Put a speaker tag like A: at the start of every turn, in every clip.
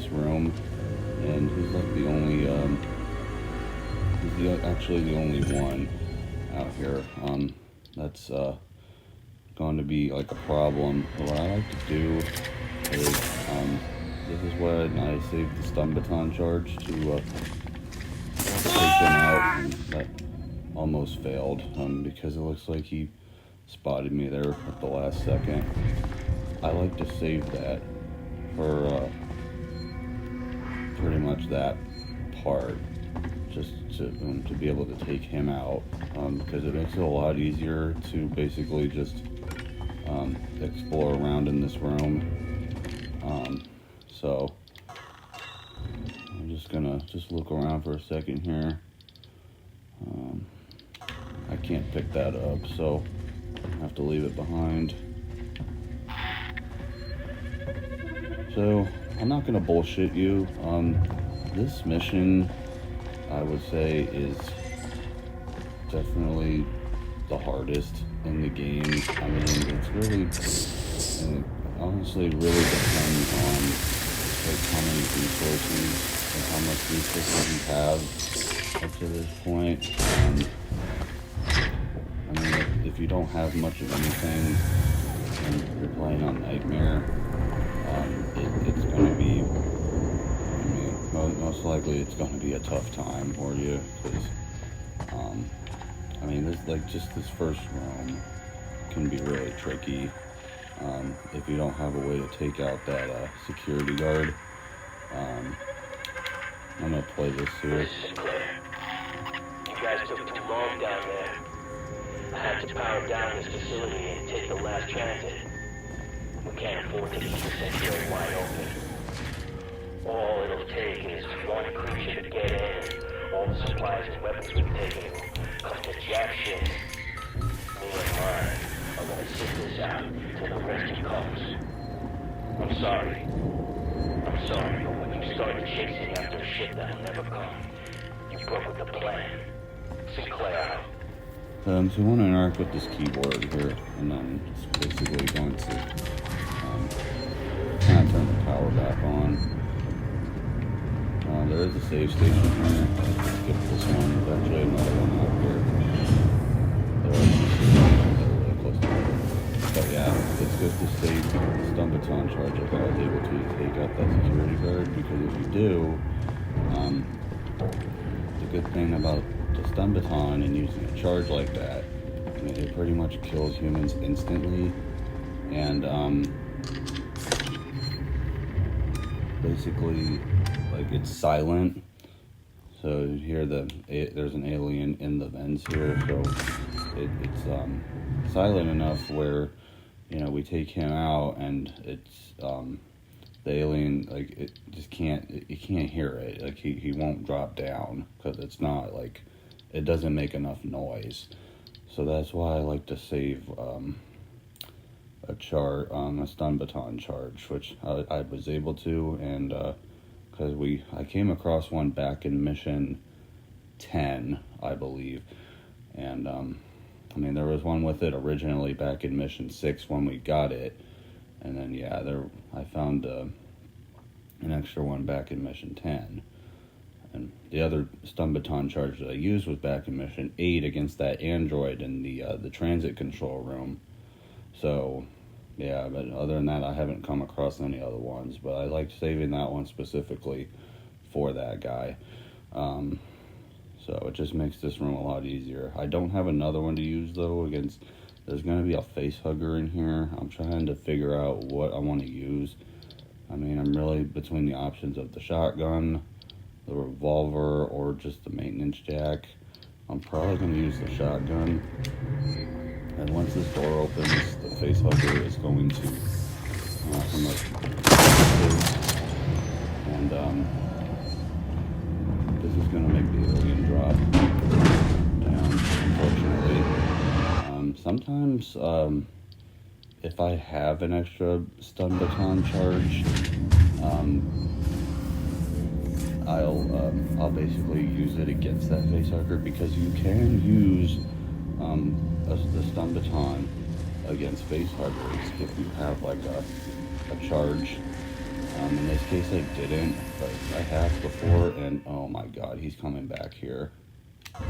A: this room, and he's like the only, actually the only one out here. That's going to be like a problem. But what I like to do is, this is when I saved the stun baton charge to take him out, and that almost failed, because it looks like he spotted me there at the last second. I like to save that for pretty much that part, just to be able to take him out, because it makes it a lot easier to basically just explore around in this room. So I'm just gonna look around for a second here. I can't pick that up, so I have to leave it behind. So I'm not gonna bullshit you. This mission, I would say, is definitely the hardest in the game. I mean, it's really, it honestly really depends on like how many resources and how much resources you have up to this point. I mean, if you don't have much of anything and you're playing on Nightmare, it's going to be, I mean, most likely it's going to be a tough time for you, because, I mean, this first room can be really tricky, if you don't have a way to take out that, security guard. I'm going to play this here.
B: This is Claire. You guys took too long down there. I had to power down this facility and take the last transit. We can't afford to leave this sanctuary wide open. All it'll take is one creature to get in. All the supplies and weapons we've taken will come to jack shit. Me and mine are gonna sit this out till the rescue comes. I'm sorry, but when you started chasing after shit that'll never come, you broke with the plan. Sinclair out.
A: So you want to interact with this keyboard here, and then it's basically going to kind of turn the power back on. There is a save station here. Let's skip this one. There's actually another one out here. They're really close together. But yeah, it's good to save the stun baton charge if I was able to take out that security guard, because if you do, the good thing about the stun baton and using a charge like that, I mean, it pretty much kills humans instantly, and basically, like, it's silent, so you hear there's an alien in the vents here, so it's silent enough where, you know, we take him out and it's the alien, like, it just can't, you can't hear it, like, he won't drop down, because it's not, like, it doesn't make enough noise. So that's why I like to save a stun baton charge, which I was able to, and because I came across one back in mission 10, I believe, and I mean, there was one with it originally back in mission 6 when we got it, and then yeah, I found an extra one back in mission 10. And the other stun baton charge that I used was back in mission 8 against that android in the transit control room. So yeah, but other than that, I haven't come across any other ones. But I like saving that one specifically for that guy. So it just makes this room a lot easier. I don't have another one to use though. Against, there's going to be a face hugger in here. I'm trying to figure out what I want to use. I mean, I'm really between the options of the shotgun, the revolver, or just the maintenance jack. I'm probably going to use the shotgun. And once this door opens, the face hugger is going to come up. And this is going to make the alien drop down, unfortunately. Sometimes, if I have an extra stun baton charge, I'll basically use it against that facehugger, because you can use the stun baton against facehuggers if you have like a charge In this case I didn't, but I have before, and oh my god, he's coming back here. Of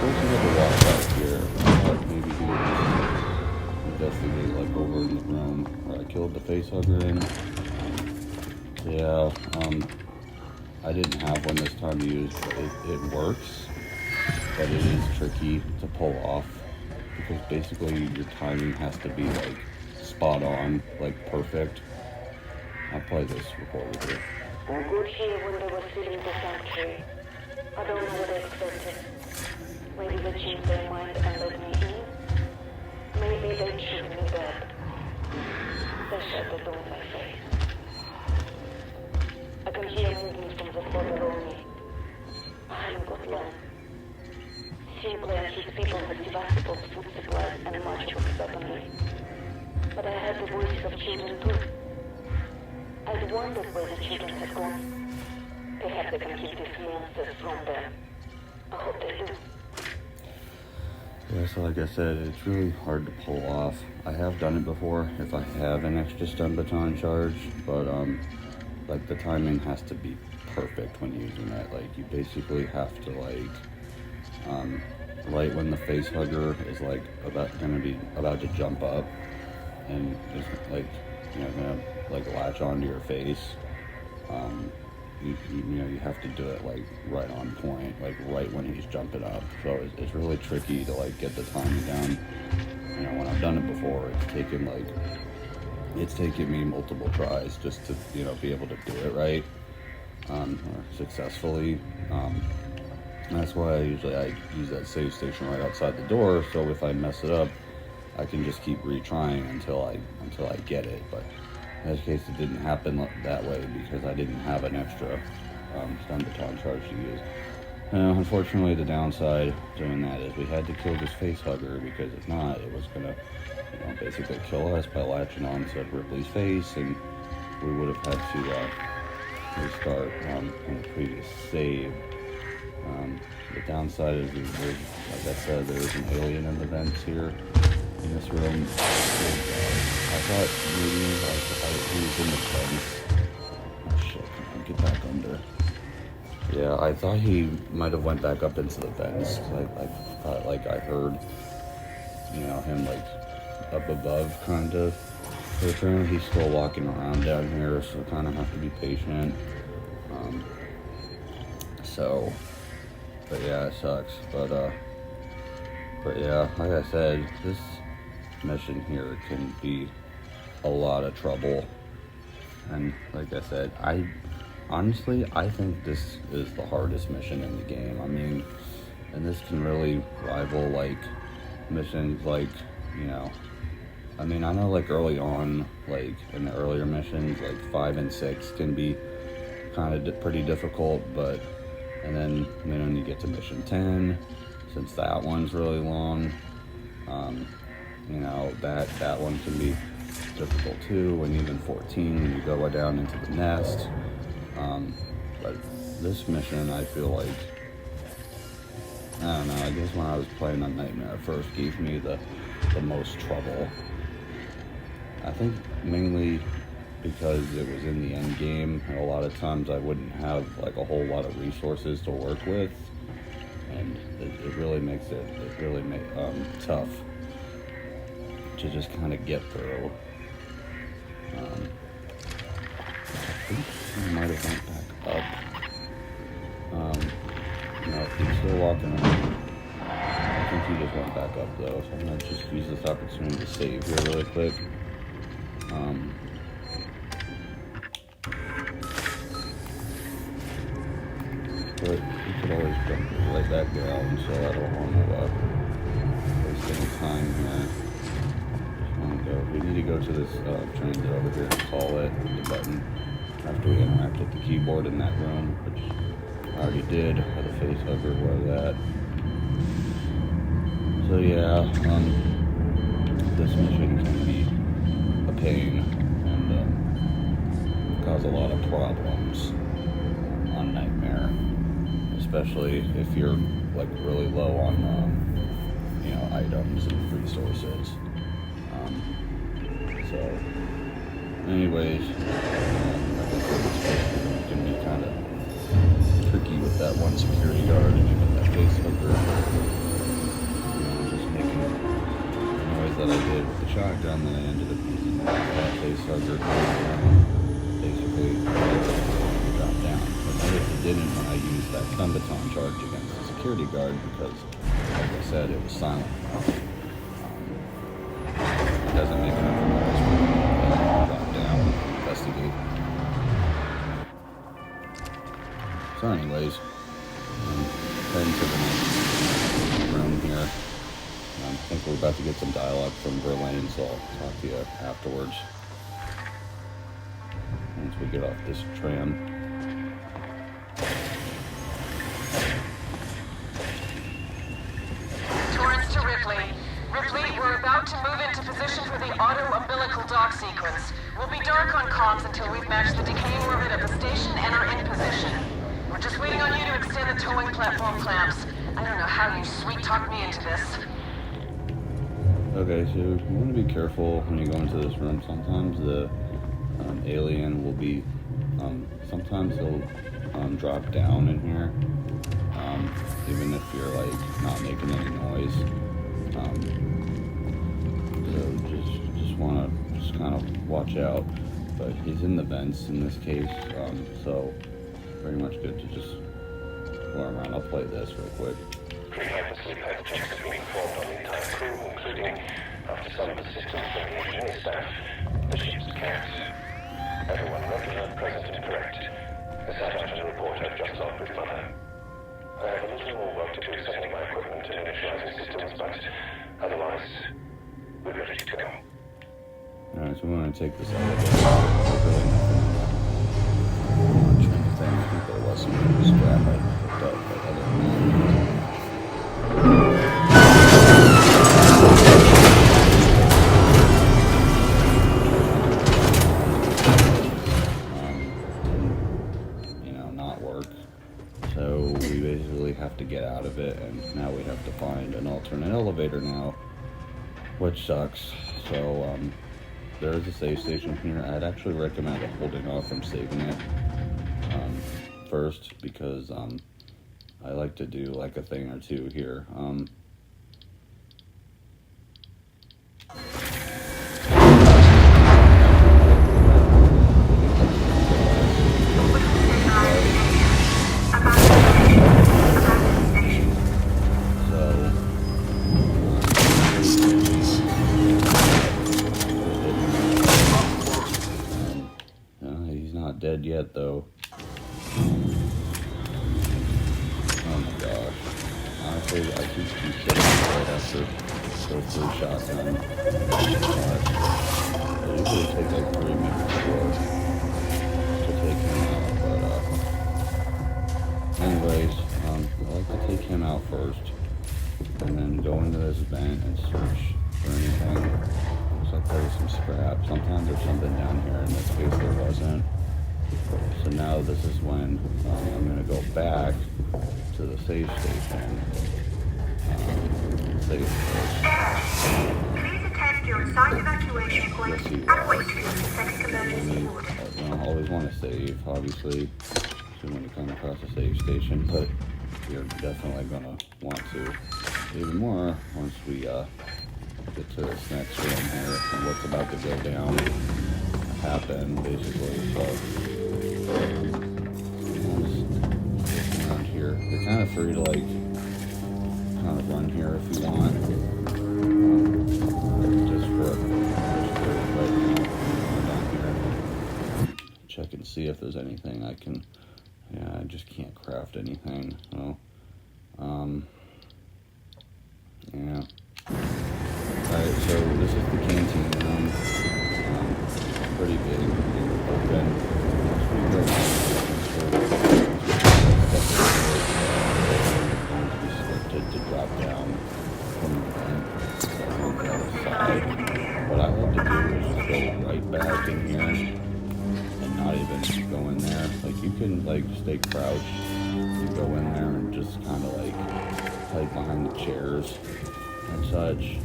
A: course he had to walk back here. I thought maybe he would investigate like over in the room where I killed the facehugger in. Yeah, I didn't have one this time to use, but it works, but it is tricky to pull off because basically your timing has to be like spot on, like perfect. I'll play this recorded here.
C: I got here when they were sealing the sanctuary. I don't know what I expected. Maybe they changed their mind and let me in. Maybe they treated me bad. They shut the door in my face. I can hear movement from the floor below me. I haven't got long. Ripley and his people had devastated food supplies and much of weaponry. But I heard the voices of children too. I'd wondered where the children had gone. Perhaps they can keep these monsters from them. I hope they do.
A: Yeah, so like I said, it's really hard to pull off. I have done it before if I have an extra stun baton charge, but like the timing has to be perfect when using it. Like you basically have to like right when the face hugger is like about to jump up and is like gonna like latch onto your face. You have to do it like right on point, like right when he's jumping up. So it's really tricky to like get the timing down. When I've done it before, it's taken me multiple tries just to be able to do it right or successfully. That's why I use that save station right outside the door. So if I mess it up, I can just keep retrying until I get it. But in this case, it didn't happen that way because I didn't have an extra stun baton charge to use. Unfortunately, the downside doing that is we had to kill this face hugger because if not, it was gonna basically kill us by latching on to Ripley's face, and we would have had to restart on the previous save. The downside is, like I said, there's an alien in the vents here in this room. I thought maybe he was in the vents. Oh shit, come on, get back under. Yeah, I thought he might have went back up into the vents. I thought like I heard, him like up above kind of. But apparently he's still walking around down here, so kind of have to be patient. But yeah, it sucks. But yeah, like I said, this mission here can be a lot of trouble. And like I said, I think this is the hardest mission in the game. I mean, and this can really rival like missions like, I mean, I know like early on, like in the earlier missions, like 5 and 6 can be kind of pretty difficult, but and then when you get to mission 10, since that one's really long, that one can be difficult too, and even 14 when you go down into the nest. But this mission, I feel like, I don't know, I guess when I was playing on Nightmare it first gave me the most trouble. I think mainly because it was in the end game, and a lot of times I wouldn't have like a whole lot of resources to work with, and it really makes it tough to just kind of get through. I think he might have went back up. He's still walking around. I think he just went back up though, so I'm gonna just use this opportunity to save here really quick. But he could always jump right back down, so I don't want to waste any time here. We need to go to this transit over here and call it the button after we interact with the keyboard in that room, which I already did with the face hugger where that. So yeah, this mission can be a pain and cause a lot of problems on Nightmare, especially if you're like really low on items and resources. So, anyways, like I said, it's going to be kind of tricky with that one security guard and even that face hooker. Just making the noise that I did with the shotgun that I ended up using that face hooker basically drop down. But notice it didn't when I used that stun baton charge against the security guard because, like I said, it was silent. It doesn't make enough noise for me to drop down and investigate. So anyways, heading to the next room here. I think we're about to get some dialogue from Verlaine, so I'll talk to you afterwards. Once we get off this tram.
D: Torrens to Ripley. Ripley, we're about to move into position for the auto-umbilical dock sequence. We'll be dark on comms until we've matched the decaying orbit of the station and are in position. We're just waiting on you to extend the towing platform clamps. I don't know how you sweet-talked me into this.
A: Okay, so you want to be careful when you go into this room. Sometimes the alien will be, sometimes they'll drop down in here, even if you're like not making any noise. So just want to just kind of watch out. But he's in the vents in this case, so very much good to just go around. I'll play this real quick.
B: Pre-hypersleep checks have been performed on the entire crew, including, after some persistence from the engineering staff, the ship's cats. Everyone regular, present, and correct. The satellite report I've just logged with Mother. I have a little more work to do setting my equipment and initializing systems, but otherwise, we're ready to go.
A: Alright, so we want to take this elevator. There's really nothing much anything. I think there was some scrap I picked up, but other than that. Not work. So we basically have to get out of it, and now we have to find an alternate elevator now, which sucks. So there is a save station here. I'd actually recommend holding off from saving it first, because I like to do like a thing or two here. Dead yet, though. Oh my gosh. Honestly, I keep considering right after go through shotgun. It usually takes like 3 minutes to take him out, but anyways, I like to take him out first, and then go into this vent and search for anything. Looks like there's some scrap. Sometimes there's something down here. In this case, there wasn't. So now this is when I'm going to go back to the save station.
E: Please attend your site evacuation point and wait for the second emergency order.
A: You don't always want to save, obviously, when you come across a save station, but you're definitely going to want to even more once we get to this next room here and what's about to go down happen, basically. So around here, you're kind of free to like kind of run here if you want, just for right now. Down here, check and see if there's anything I can. Yeah, I just can't craft anything. So, yeah. Alright, so this is the canteen room. Pretty big, open. To drop down from the other side. What I like to do is just go right back in here and not even go in there. Like, you can like stay crouched and go in there and just kind of like hide behind the chairs and such,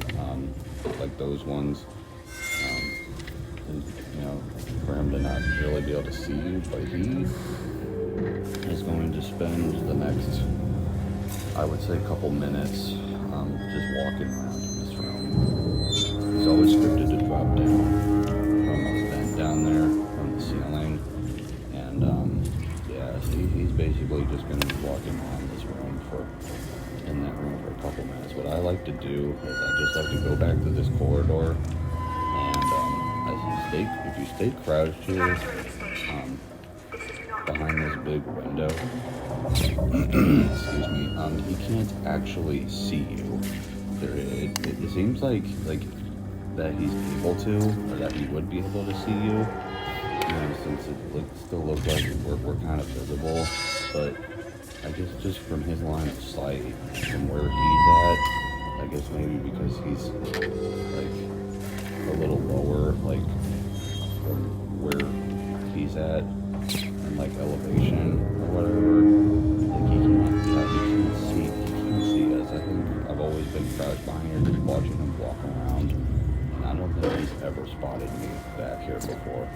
A: like those ones. for him to not really be able to see you, but he is going to spend the next, I would say, couple minutes just walking around in this room. He's always scripted to drop down from a vent down there from the ceiling, and yeah, so he's basically just going to be walking around this room in that room for a couple minutes. What I like to do is I just like to go back to this corridor, and if you stay crouched here behind this big window, excuse me, he can't actually see you. It seems like that he's able to, or that he would be able to see you, since it still looks like we're kind of visible, but I guess just from his line of sight, from where he's at, I guess maybe because he's like a little lower, like from where he's at, and like elevation or whatever, like he can't see us. I think I've always been crouched behind here just watching him walk around, and I don't think he's ever spotted me back here before.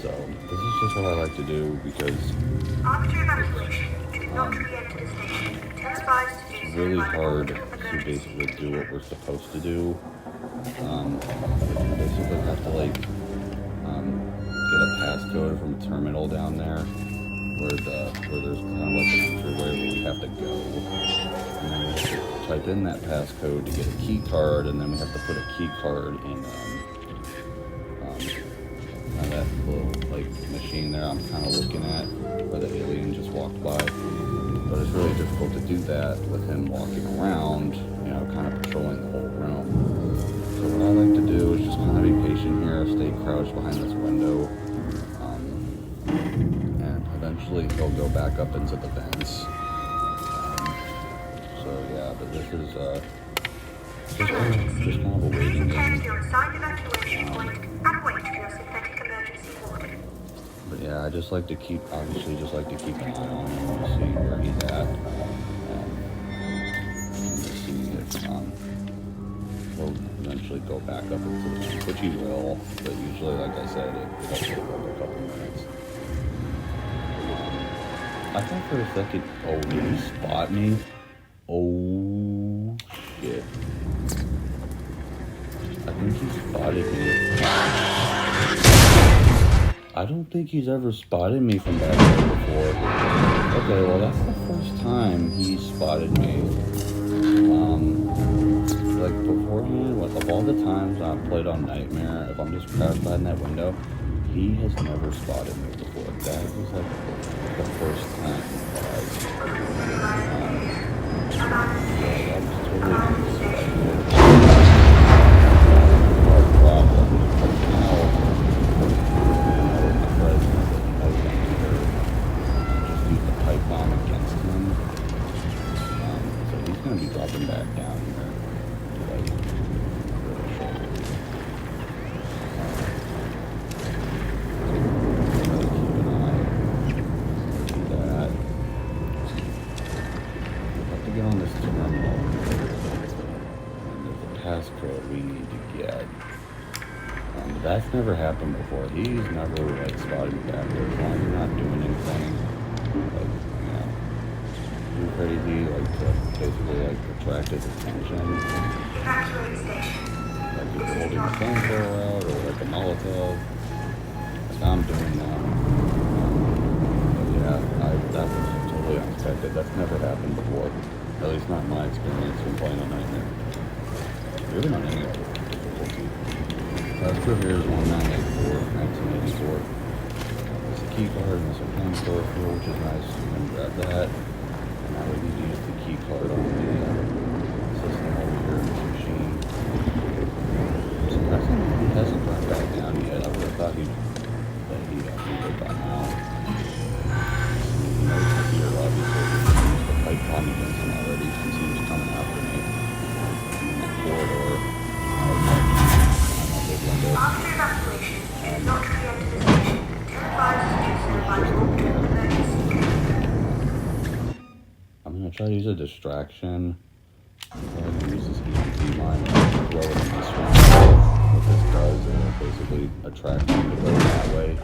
A: So this is just what I like to do because it's really hard to basically do what we're supposed to do. We basically have to like get a passcode from a terminal down there where there's kind of like an entryway where we have to go, and then we have to type in that passcode to get a key card, and then we have to put a key card in that little like machine there I'm kind of looking at where the alien just walked by. But it's really difficult to do that with him walking around, kind of patrolling the whole room. So what I like to do is just kind of be patient here, stay crouched behind this window, and eventually he'll go back up into the vents. So yeah, but this is just kind of a waiting game. But yeah, I just like to keep an eye on him to see where he's at, and to see if he'll eventually go back up into the vents, which he will, but usually, like I said, it'll take like a couple minutes. I thought for a second, oh, did he spot me? Oh, shit. I think he spotted me. I don't think he's ever spotted me from back there before. Okay, well that's the first time he spotted me. Like beforehand, of all the times I've played on Nightmare, if I'm just crouched behind that window, he has never spotted me before. That was like the first time that was totally unexpected. Our problem now. Pipe bomb against him, so he's going to be dropping back down here to like really shoulder. Really keep an eye on that. We have to get on this terminal, and there's a passcode we need to get. That's never happened before. He's never like spotted me back there as long as you're not doing anything. Like, too crazy, like to basically like attract his attention. Like if you're holding a flamethrower out or like a Molotov, like I'm doing now. But yeah, that was totally unexpected. That's never happened before. At least not in my experience when playing on Nightmare. Really not any other difficulty. Crew here is 1984. There's a key card and there's a flamethrower fuel, which is nice. You can grab that. And now we need to use the key card on the system over here in this machine. Surprisingly, he hasn't gone back down yet. I would have thought he would by now. He knows the gear, obviously. He used the pipe bomb against him already since he was coming after me in that corridor.
E: After evacuation, not re-enter the station.
A: I'm going to try to use a distraction. I'm going to use this EMP mine and throw it in this one. What this does is it basically attract him to go that way.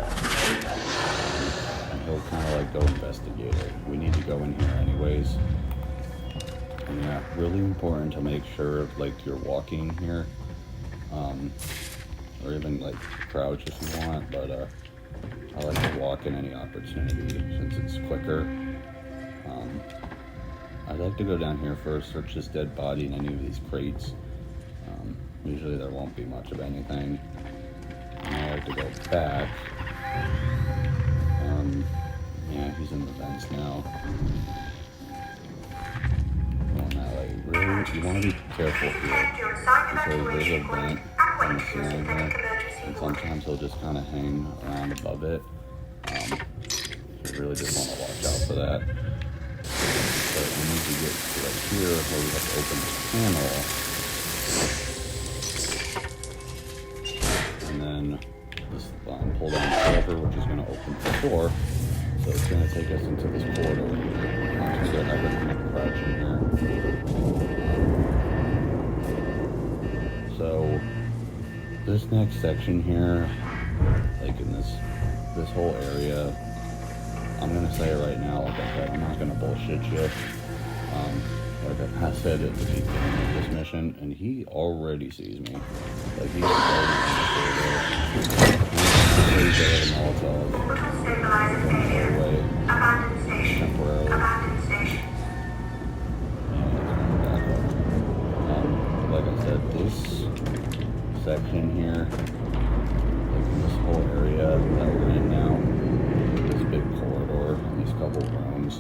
A: And he'll kind of like go investigate it. We need to go in here anyways. And yeah, really important to make sure like you're walking here. Or even like crouch if you want, but I like to walk in any opportunity since it's quicker. I'd like to go down here first, search this dead body in any of these crates. Usually there won't be much of anything. And I like to go back. Yeah, he's in the vents now. Going that way. Really, you want to be careful here because there's a vent on the ceiling here, and sometimes he'll just kind of hang around above it. You really just want to watch out for that. But we need to get to right here where we have to open this panel. And then this pull down the lever, which is going to open the door. So it's going to take us into this corridor here. I recommend crouching here. So this next section here, like in this whole area, I'm gonna say it right now, like I said, I'm not gonna bullshit you. Like I said at the beginning of this mission, and he already sees me. Like he's already he's there at a Molotov. Away temporarily. And it's coming back up. Like I said, this section here, like in this whole area that we're in now, this big corridor and these couple rooms,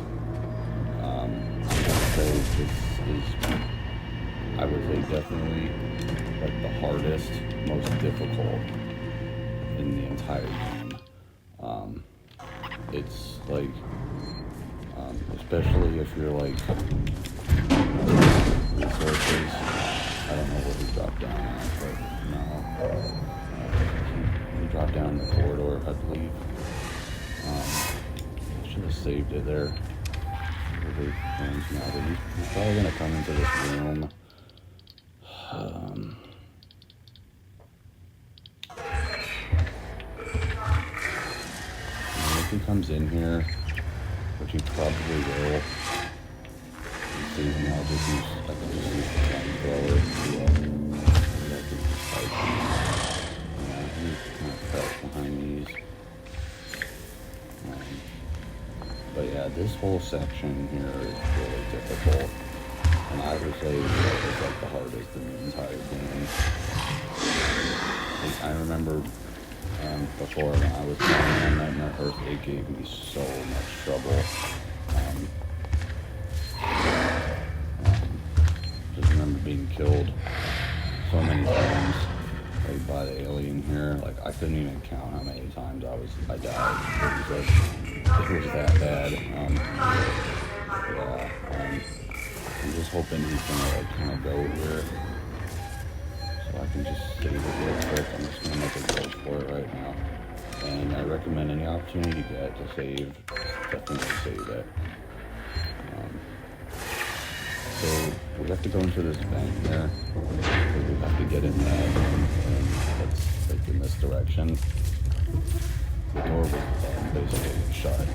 A: I would say definitely like the hardest, most difficult in the entire game. It's like, especially if you're like resources. I don't know what we dropped down at, but no. We dropped down the corridor, I believe. I should have saved it there. Now, but he's probably gonna come into this room. If he comes in here, which he probably will, see him, I can just use the flamethrower he's kind of crouched behind these. But yeah, this whole section here is really difficult, and I would say it's like the hardest in the entire game. I remember before when I was playing on Nightmare Earth, it gave me so much trouble. Just remember being killed so many times, like by the alien here. Like I couldn't even count how many times I died. It was that bad. I'm just hoping he's gonna like kind of go here, so I can just save it real quick. I'm just gonna make a go for it right now, and I recommend any opportunity you get to save, definitely save it. So we have to go into this vent here. We have to get in that, and that's like in this direction. The door was basically shut,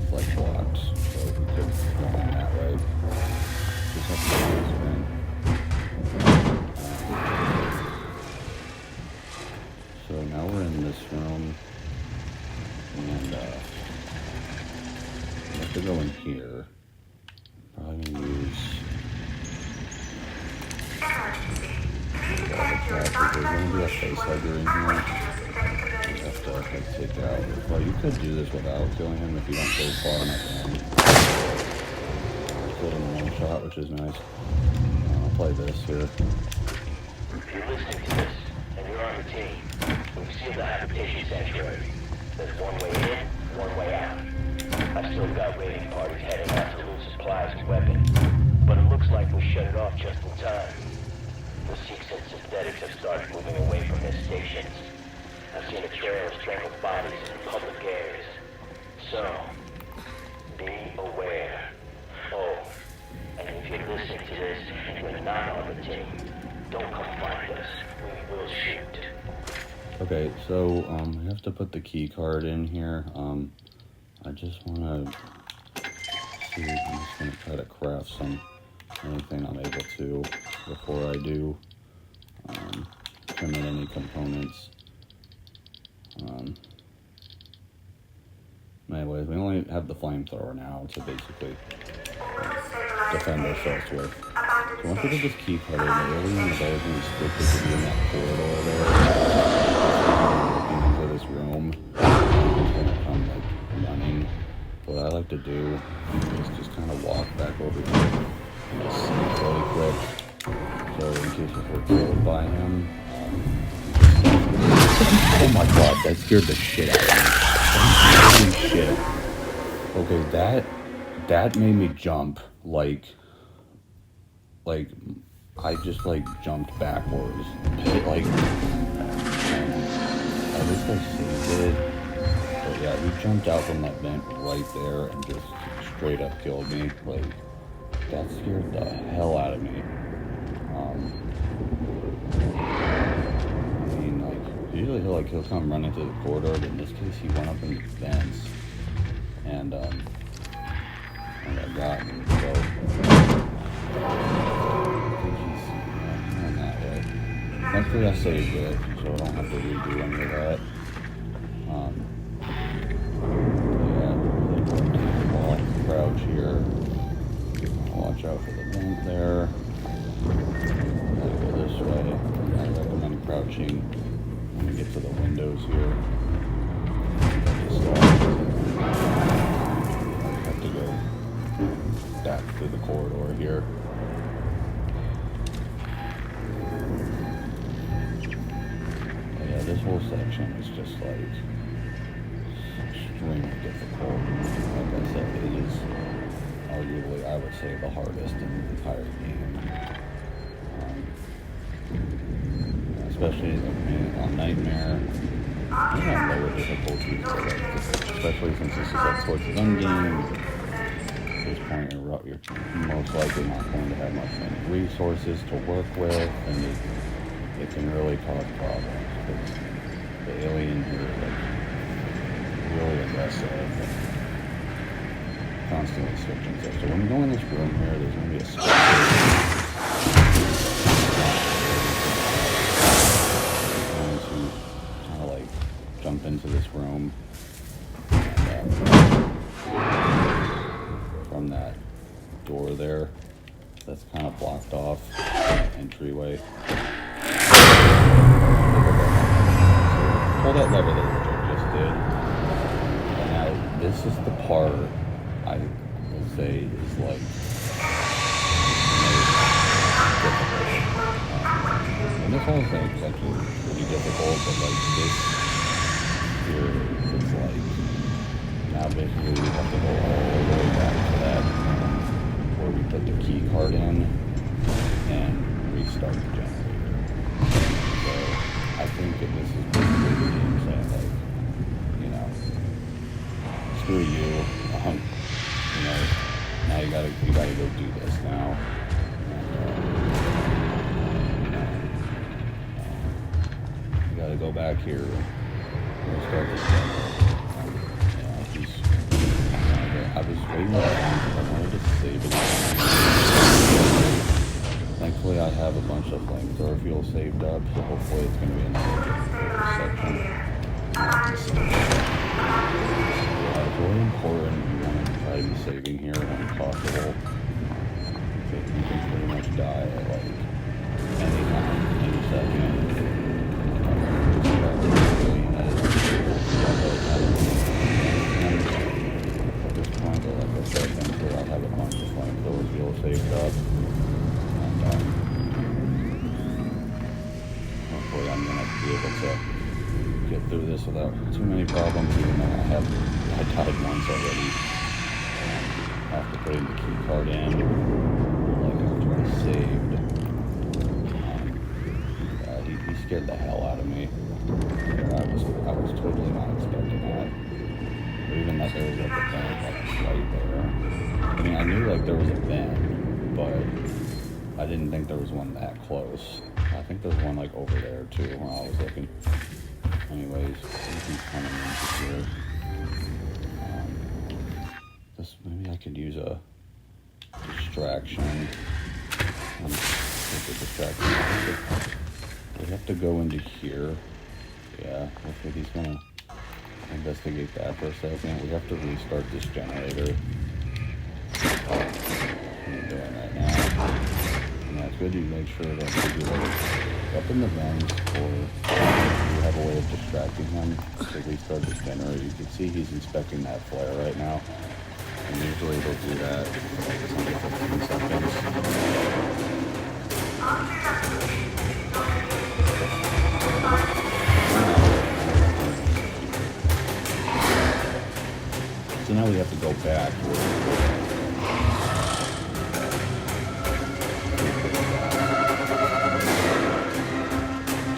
A: like blocked, so we could go in that way. Just have to go in this vent. So now we're in this room, and we have to go in here. Probably gonna use there's gonna be a face hugger in here. You have to like take out. Well, you could do this without killing him if you don't go far enough in. Killed him in one shot, which is nice. I'll play this here.
B: If you're listening to this and you're on the team, we've sealed the habitation sanctuary. There's one way in, one way out. I've still got raiding parties heading out to loot supplies and weapons, but it looks like we shut it off just in time. The Sikhs and synthetics have started moving away from their stations. I've seen a trail of strangled bodies in public areas. So, be aware. Oh, and if you're listening to this and you're not on the team, don't come find us. We will shoot.
A: Okay, so I have to put the key card in here. I just want to see. I'm just going to try to craft anything I'm able to before I do trim in any components. Anyways, we only have the flamethrower now to basically defend ourselves with. So once we get this key card in, the alien is always going to be strictly to be in that corridor there. Looking into this room. He's going to come like running. What I like to do is just kind of walk back over here and just sneak really quick. So in case if we're killed by him. Oh my god, that scared the shit out of me. Holy shit. Okay, that made me jump like I just like jumped backwards. Like at least I saved it. But yeah, he jumped out from that vent right there and just straight up killed me. Like that scared the hell out of me. I mean, like usually he'll come running through the corridor, but in this case he went up in the vents and I got him. So I think he's going that way. Thankfully I saved it, so I don't have to redo any of that. Yeah, crouch here. Watch out for the vent there. Gotta go this way. I recommend crouching when we get to the windows here. I have to go back through the corridor here. But yeah, this whole section is just like extremely difficult. Like I said, it is arguably, I would say, the hardest in the entire game. Especially on Nightmare, you have lower difficulties, but like, especially since this is like towards the end game. At this point, you're most likely not going to have much resources to work with, and it can really cause problems because the alien here is like really aggressive and constantly switching stuff. So when we go in this room here, there's going to be a switch. Jump into this room and, from that door there that's kind of blocked off entryway. Pull that lever there, which I just did. And now this is the part I will say is like difficult. And this whole thing is actually pretty difficult, but like this here it's like now basically we have to go all the way back to that where we put the key card in and restart the generator. So I think that this is basically the game saying like, you know, screw you, you know, now you gotta go do this now. And, you gotta go back here. We'll start this again. I was waiting on I wanted to save it. Thankfully I have a bunch of flamethrower fuel saved up, so hopefully it's going to be another section. It's really important you want to try to be saving here when possible. You can pretty much die at like any time, any second. At this point, like I said, thankfully I'll have a bunch of flamethrowers fuel saved up, and hopefully I'm gonna be able to get through this without too many problems. Even though I died once already after putting the key card in, like after I saved. He scared the hell out of me. I was totally not expecting that. Or even that there was like a vent like right there. I mean, I knew like there was a vent, but I didn't think there was one that close. I think there's one like over there too when I was looking. Anyways, he's coming into here. This, maybe I could use a distraction. Take a distraction. We have to go into here. Yeah, looks like he's gonna investigate that for a second. We have to restart this generator. I'm doing that now. And that's good. You make sure that you do like up in the vents, or you have a way of distracting him to restart this generator. You can see he's inspecting that flare right now. And usually they'll do that for like 10 to 15 seconds. So now we have to go back.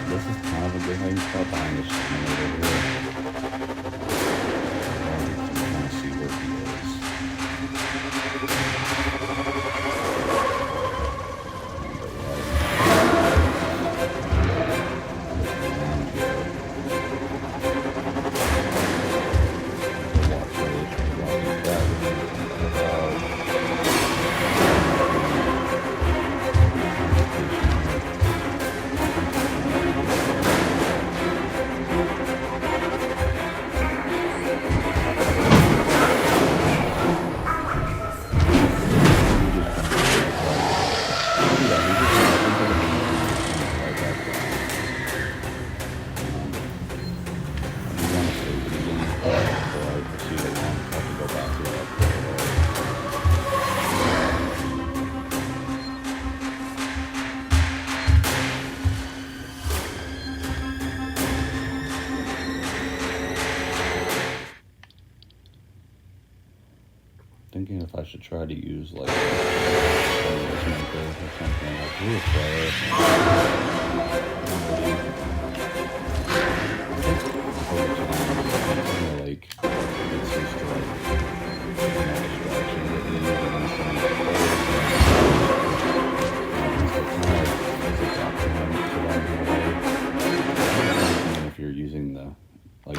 A: This is kind of a good hiding spot behind this generator here. Kind of see where he is. Thinking if I should try to use like a maker or something. Like we'll try it. Over time, like it's used to like distraction that you use and if you're using the like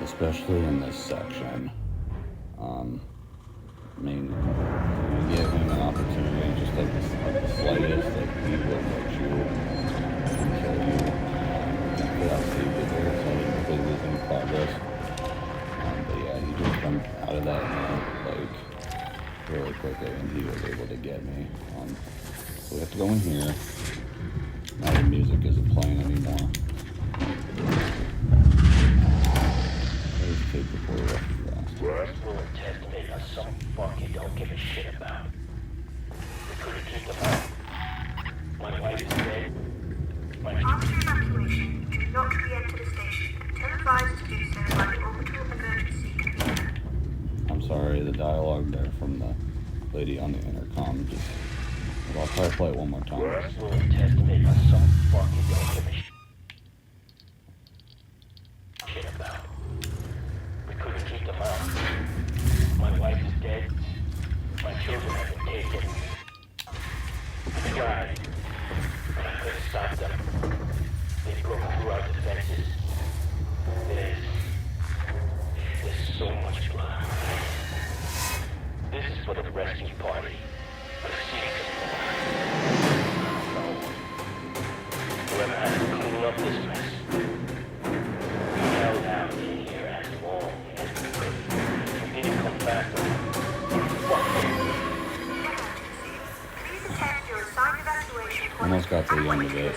A: especially in this section. I mean, you give him an opportunity, just like the slightest, like he will let you and kill you without saving there, so you completely losing progress. But yeah, he just jumped out of that like really quickly, and he was able to get me. So we have to go in here. Now the music isn't playing anymore. Take the boy up fast.
B: Rule and testament are some fuck you don't give a shit about. We couldn't keep them out. My wife is dead.
E: After evacuation, do not re-enter the station until advised to do so by the orbital emergency computer.
A: I'm sorry, the dialogue there from the lady on the intercom just... I'll try to play it one more time.
B: Rule and testament are some fuck you don't give a shit about. Couldn't keep them out. My wife is dead. My children have been taken. I tried, but I couldn't stop them. They broke through our defenses rescue party. But if she comes alive, whoever has to clean up this mess, we held out in here as long as we could. We didn't come faster. Fuck it.
E: Please attend your assigned evacuation point.
A: Almost got to the end of it.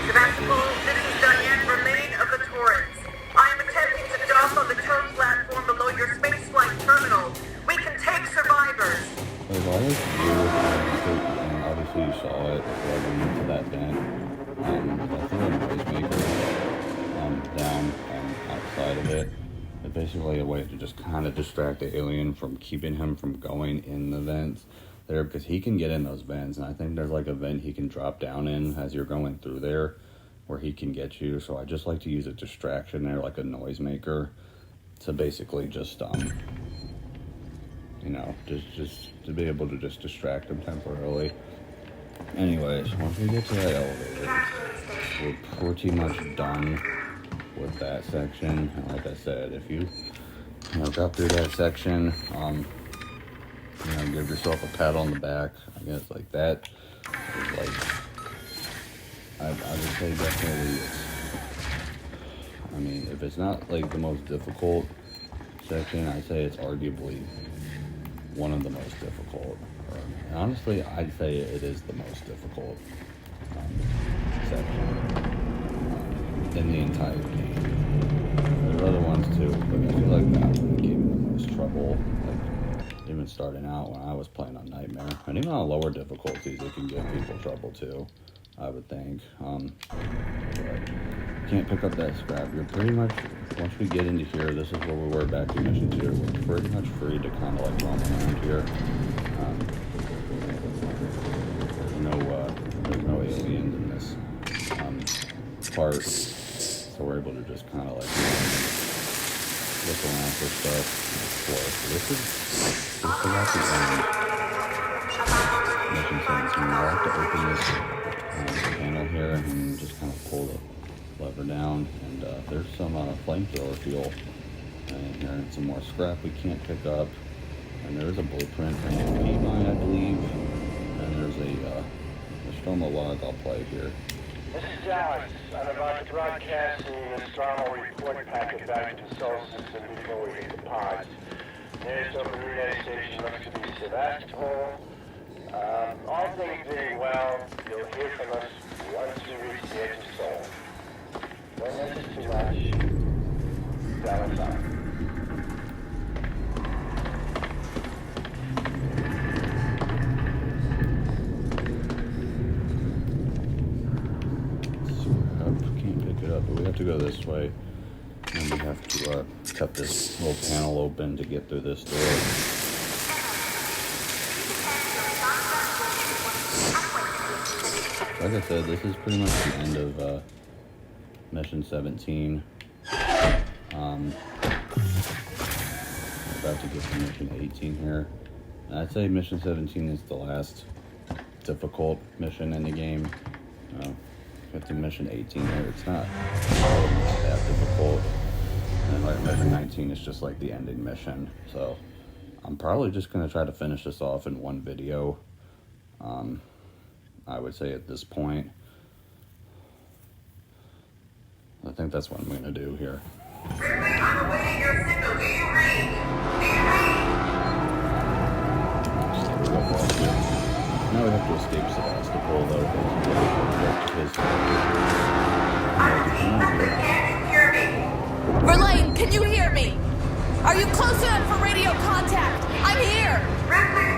F: Sebastopol, this is Diane Verlaine of the Torrens. I am attempting to dock on the tow platform below your spaceflight terminal. We can take survivors.
A: Like, all this weird, and obviously you saw it going into that vent. I threw a noisemaker down outside of it. It's basically a way to just kind of distract the alien from keeping him from going in the vents there, because he can get in those vents, and I think there's like a vent he can drop down in as you're going through there where he can get you. So I just like to use a distraction there, like a noisemaker, to basically just you know, just to be able to just distract him temporarily. Anyways, once we get to that elevator, we're pretty much done with that section. And like I said, if you got through that section, give yourself a pat on the back. I guess like that is like, I would say definitely I mean, if it's not like the most difficult section, I'd say it's arguably one of the most difficult. And honestly, I'd say it is the most difficult section in the entire game. There's other ones too, but I feel like that one gave me the most trouble. Like, even starting out when I was playing on Nightmare, and even on lower difficulties, it can give people trouble too, I would think. But you can't pick up that scrap. You're pretty much, once we get into here, this is where we were back in mission 2. We're pretty much free to kind of like roam around here. There's no aliens in this part, so we're able to just kind of like look around for stuff and explore. So this is about the end. Mission 17. We'll have to open this panel here and just kind of pull the lever down, and there's some flamethrower fuel in here and some more scrap we can't pick up, and there is a blueprint and a key mine, I believe, and there's a Nostromo log I'll play here.
B: This is Alex. I'm about to broadcast the Nostromo report packet back to the solar system before we hit the pods. Nearest open relay station looks to be Sebastopol. All things being well, you'll hear from us once we reach the edge of Sol. Don't miss it too much. Dallas out.
A: But we have to go this way, and we have to cut this little panel open to get through this door. Like I said, this is pretty much the end of mission 17. We're about to get to mission 18 here. And I'd say mission 17 is the last difficult mission in the game. Get to mission 18 there, it's not that difficult. And like mission 19 is just like the ending mission. So I'm probably just going to try to finish this off in one video. I would say at this point. I think that's what I'm going to do here.
F: Ripley, I'm awaiting your signal. Do you read?
A: Now we have to escape Sebastopol, though.
F: Can you hear me?
G: Verlaine, can you hear me? Are you close enough for radio contact? I'm here!
F: Ripley,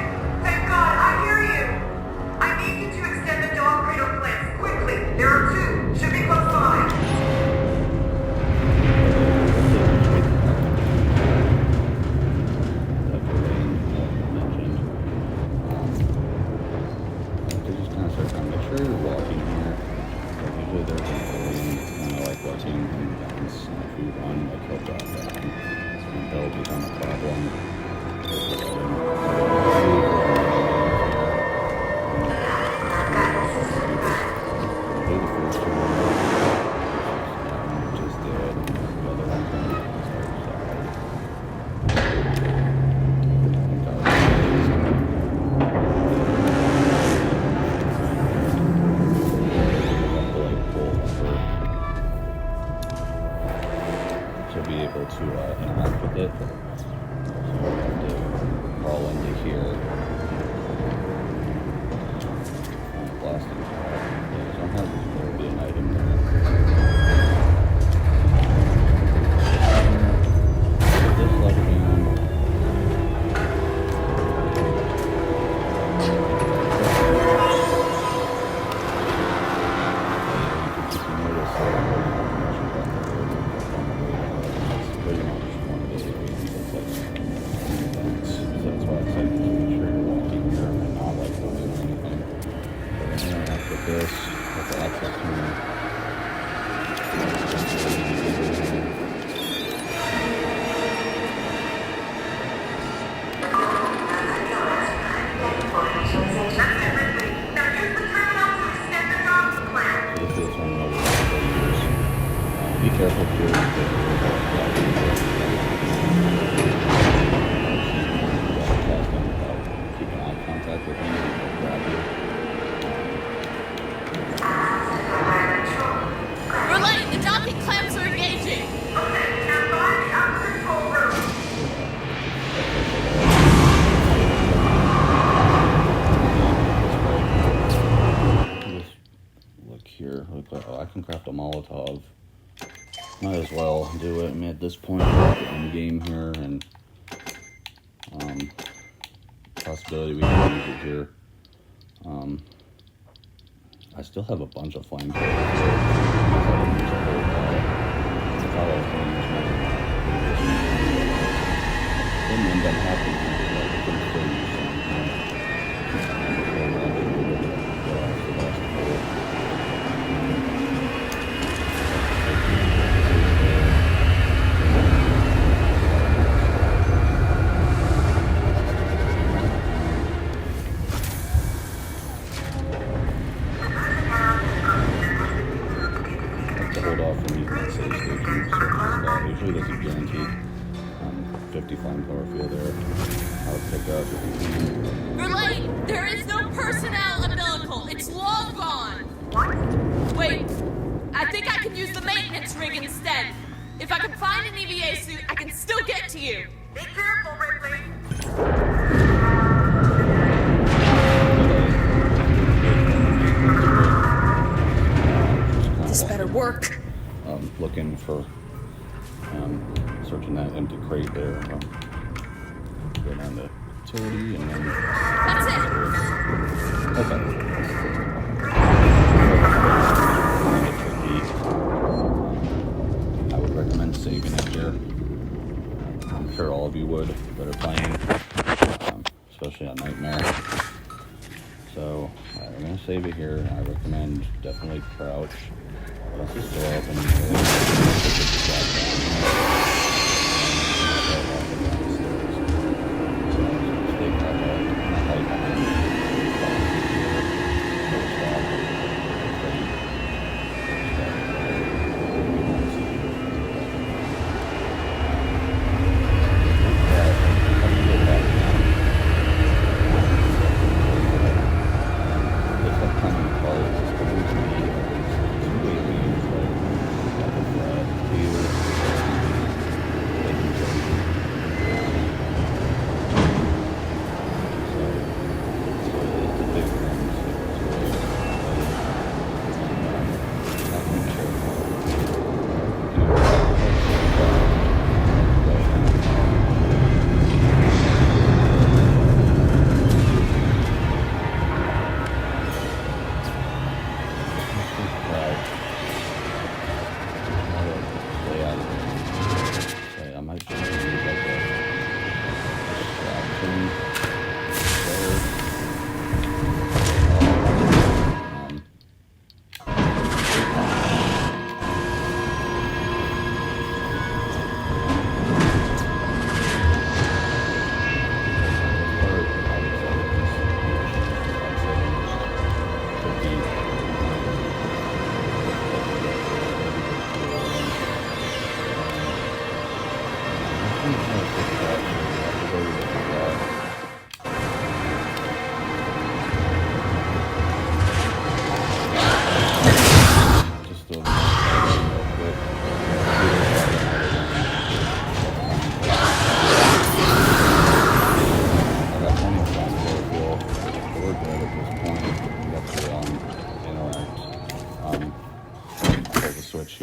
F: thank God, I hear you. I need you to extend the dog cradle plants quickly. There are 2. Should be close by.
A: Make sure you're walking here. Usually there's an alien that's kind of like watching and bounce, and if you run, like he'll drop down, and that'll become a problem. this with the access tuner. So this is one of the be careful here. Keeping eye contact with him, he'll grab you.
G: Verlaine, the docking clamps are engaging.
A: Just look here. Look like, oh, I can craft a Molotov. Might as well do it. I mean, at this point, we're in game here, and possibility we can use it here. I still have a bunch of flamethrowers. Didn't end up happening, but I can still use usually there's a guaranteed 50 flamethrower fuel there. I'll pick up if you can.
G: Verlaine, there is no personnel umbilical. It's long gone. Wait, I think I can use the maintenance rig instead. If I can find an EVA suit, I can still get to you.
F: Be careful, Ripley.
G: This better work.
A: Looking for searching that empty crate there. Go down to utility and then.
G: That's it.
A: Okay. I would recommend saving it here. I'm sure all of you would that are playing, especially on Nightmare. So I'm gonna save it here. I recommend definitely crouch. Once this door opens,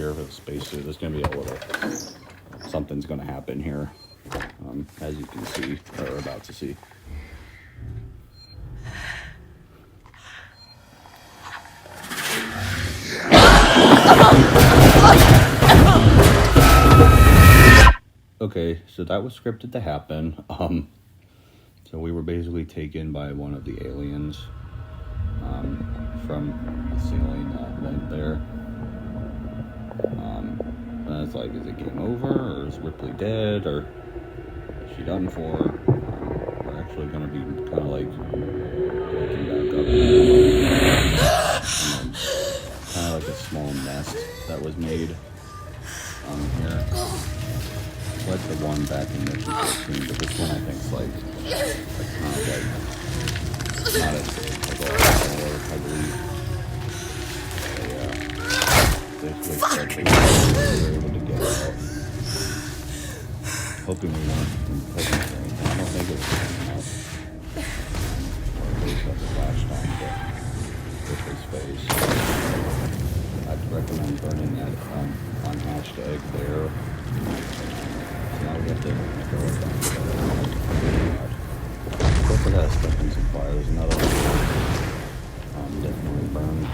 A: here for the spacesuit. There's going to be a little something's going to happen here, as you can see or about to see. Okay, so that was scripted to happen. So we were basically taken by one of the aliens from, I ceiling right there. And it's like, is it game over, or is Ripley dead, or is she done for? We're actually going to be kind of like waking back up. And kind of like a small nest that was made here. It's like the one back in Mission 13, but this one I think is like kind of like not as big, like a smaller, I believe. Basically said we were able to get out. Hoping we weren't imprisoned or anything. I don't think it was coming up. Or at least at the last time, but with his face. I'd recommend burning that unhatched egg there. So now we have to throw it down together. Go for that, stepping some fire. There's another one. Definitely burned.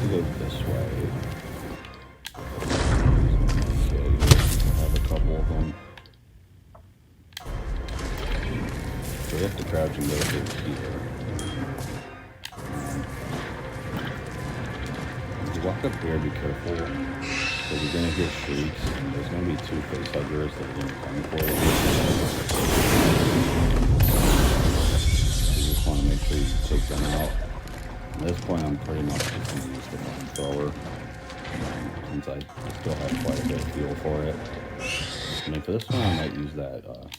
A: Go this way. Okay, I have a couple of them. So we have to crouch and go through here. If you walk up here, be careful, because you're going to hear shrieks, and there's going to be two facehuggers that are going to come for you. So you just want to make sure you take them out. At this point, I'm pretty much just going to use the flamethrower, since I still have quite a bit of fuel for it. I mean, for this one, I might use that, well,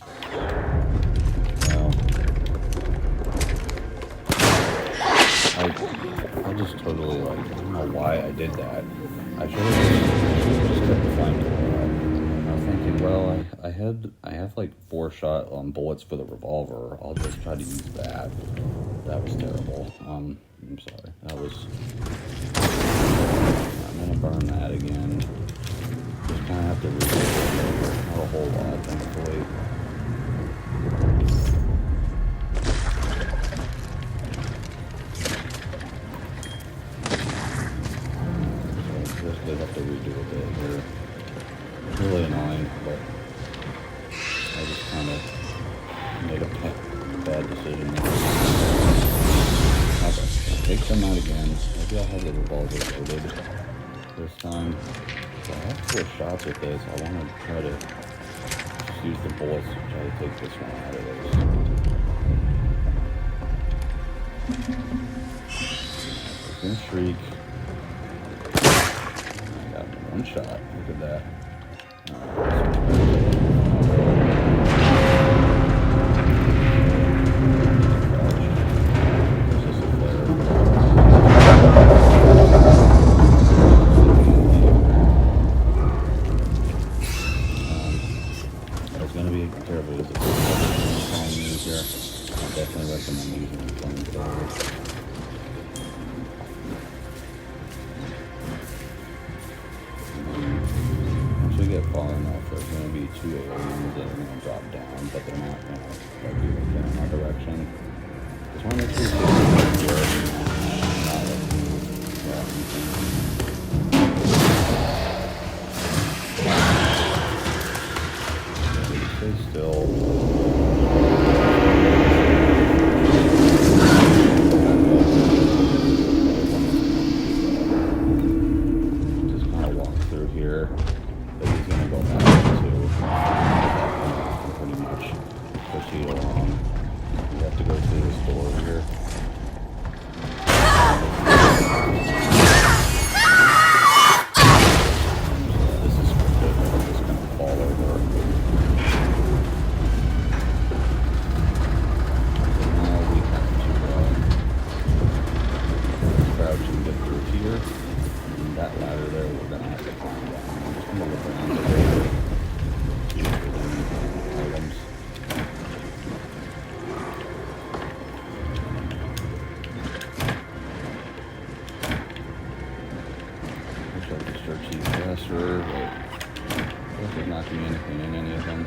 A: I just totally, like, I don't know why I did that. I should have just kept the flamethrower out. And I was thinking, well, I have like 4-shot bullets for the revolver. I'll just try to use that. That was terrible. I'm sorry. I'm gonna burn that again. Just kind of have to redo it. Not a whole lot, thankfully. So basically have to redo a bit here. Really annoying, but I just kind of made a bad decision. Okay, take them out again. Maybe I'll have the revolver loaded this time. So I have 4 shots with this. I want to try to just use the bullets to try to take this one out of this. It's gonna shriek. I got 1 shot. Look at that. Definitely recommend using a flamethrower. Once we get far enough, there's going to be 2 aliens that are going to drop down, but they're not going to be looking in our direction. Just want to make sure you get stay still. Faster, but there's not going to be anything in any of them.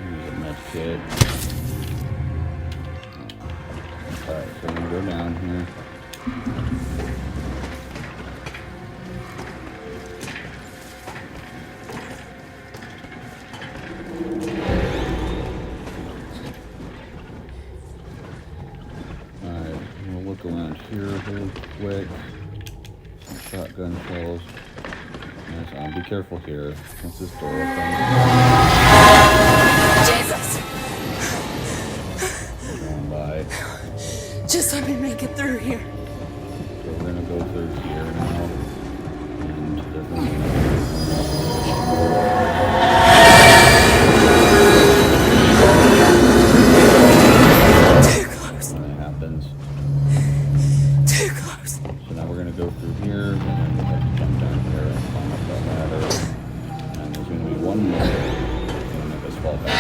A: Use a med kit. Alright, so I'm going to go down here. look around here really quick. Some shotgun shells. Nice. Be careful here. Once this door opens.
G: Jesus!
A: We're going by.
G: Just let me make it through here.
A: So we're gonna go through here now. And they're going to
G: Too close.
A: when that happens.
G: Too close.
A: So now we're gonna go through here, and then we'll have to jump down here and climb up that ladder. And there's gonna be one more that's gonna make us fall back.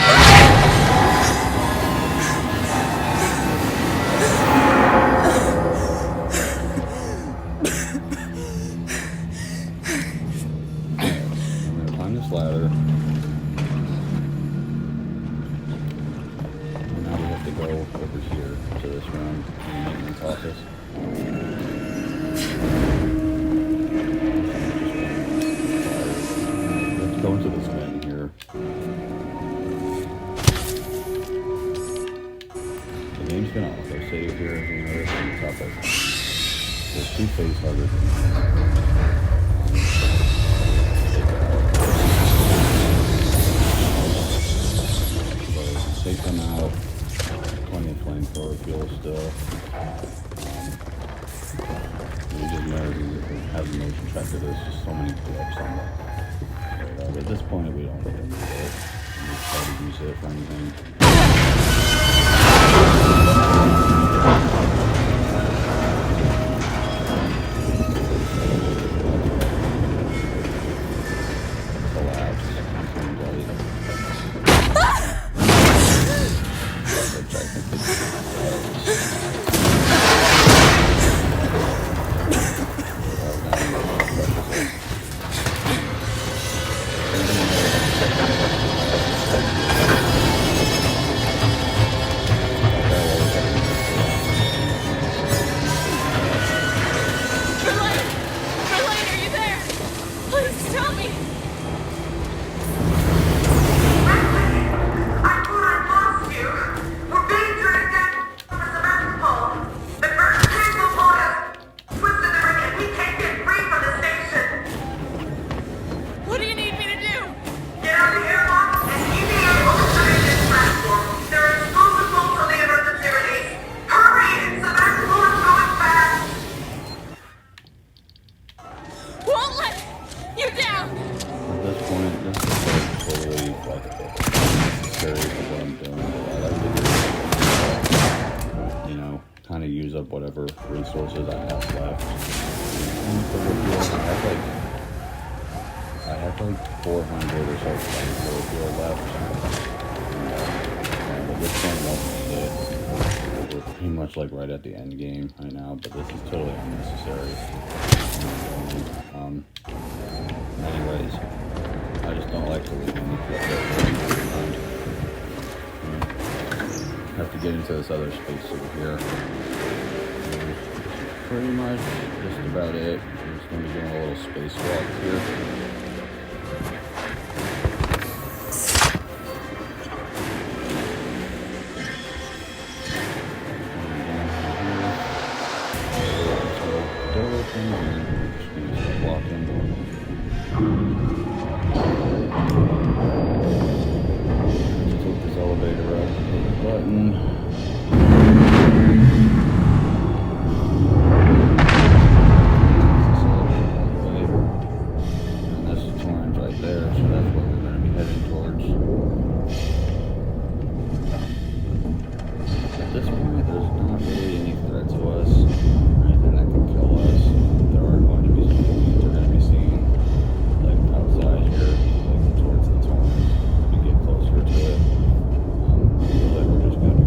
A: I'm gonna climb this ladder. And now we have to go over here to this room in the maintenance office. Let's go into this vent here. The game's gonna auto save here as you notice on the top of. There's 2 face huggers. So take them out. Plenty of flamethrower fuel still. You just know we have the motion tracker. There's just so many clips on that. But at this point, we don't really need it. We just try to use it for anything. Collapse. Which I think
G: Verlaine! Verlaine, are you there? Please tell me!
F: I thought I lost you. We're being dragged down from the cement pole. The first cable pole has twisted the ring and we can't get free from the station.
G: What do you need me to do?
F: Get out the airlock and EVA overturning this platform. There are explosive bolts on the emergency release. Hurry! Cement pole is going fast.
G: Won't let you down!
A: at this point, this is like totally like necessary for what I'm doing. But I like to, you know, kind of use up whatever resources I have left. And for the I have like 400 or so fuel left. And at this point, I don't need it. We're pretty much like right at the end game right now, but this is totally unnecessary. Anyways, I just don't like to leave any behind. Have to get into this other space over here. Pretty much just about it. I'm just going to be doing a little space walk here.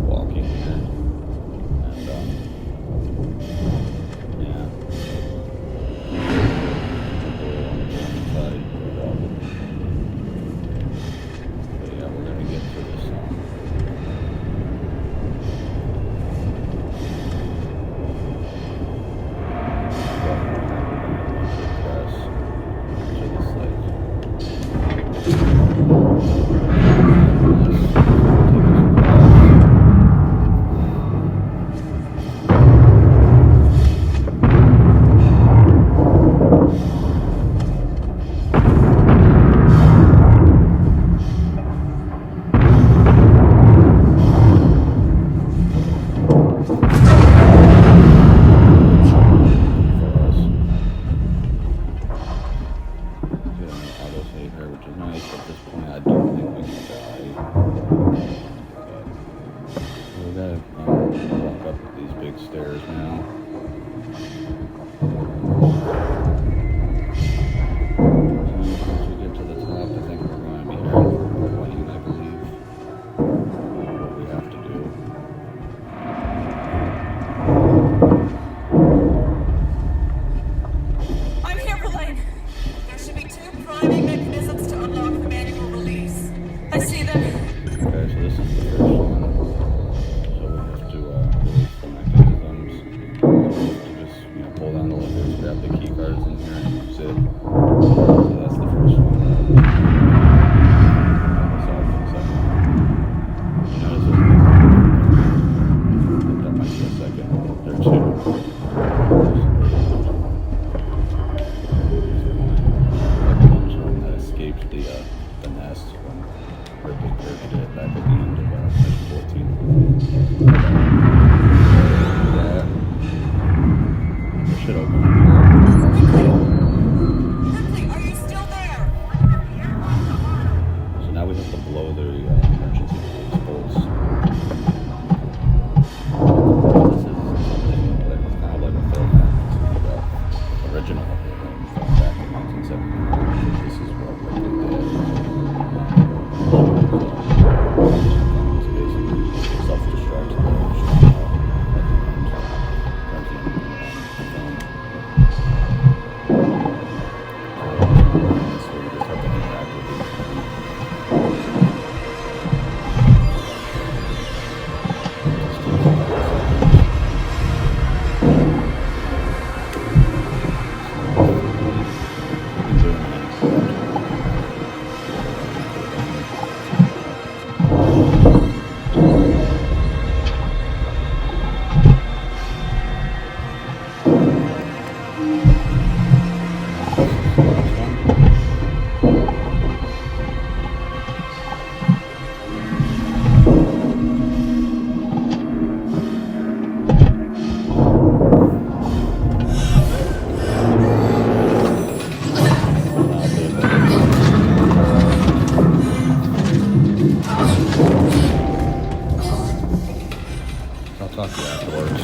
A: Walking here. stairs, man. Once we get to the top, I think we're going to be heading for Verlaine, I believe. What we have to do.
D: I'm here, Verlaine. There should be 2 priming mechanisms to unlock the manual release.
G: I see them.
A: Okay, so this is the first one. So we have to release the mechanisms. So we have to just, pull down the levers, grab the key cards in here, and use it. So that's the first one. This off for the second one. You notice there's that might be a second. There are 2. That escaped the nest when Ripley did it back at the end of mission 14. That should open up here.
D: Ripley, are you still there?
A: So now we have to blow the emergency release bolts. This is something that was kind of like a film that the original film back in 1979. This is what Ripley did. To basically self-destruct the I'll talk to you afterwards.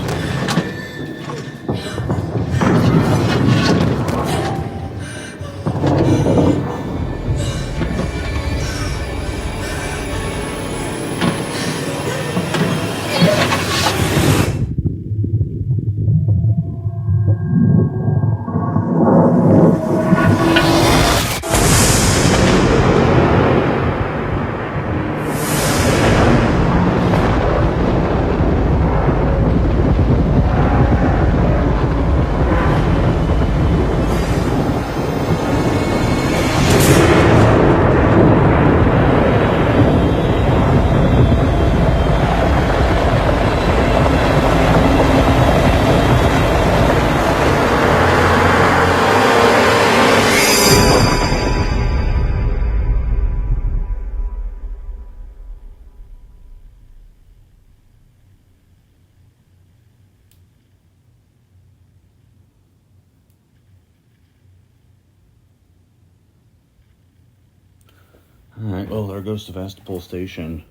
A: Alright, well, there goes Sevastopol Station.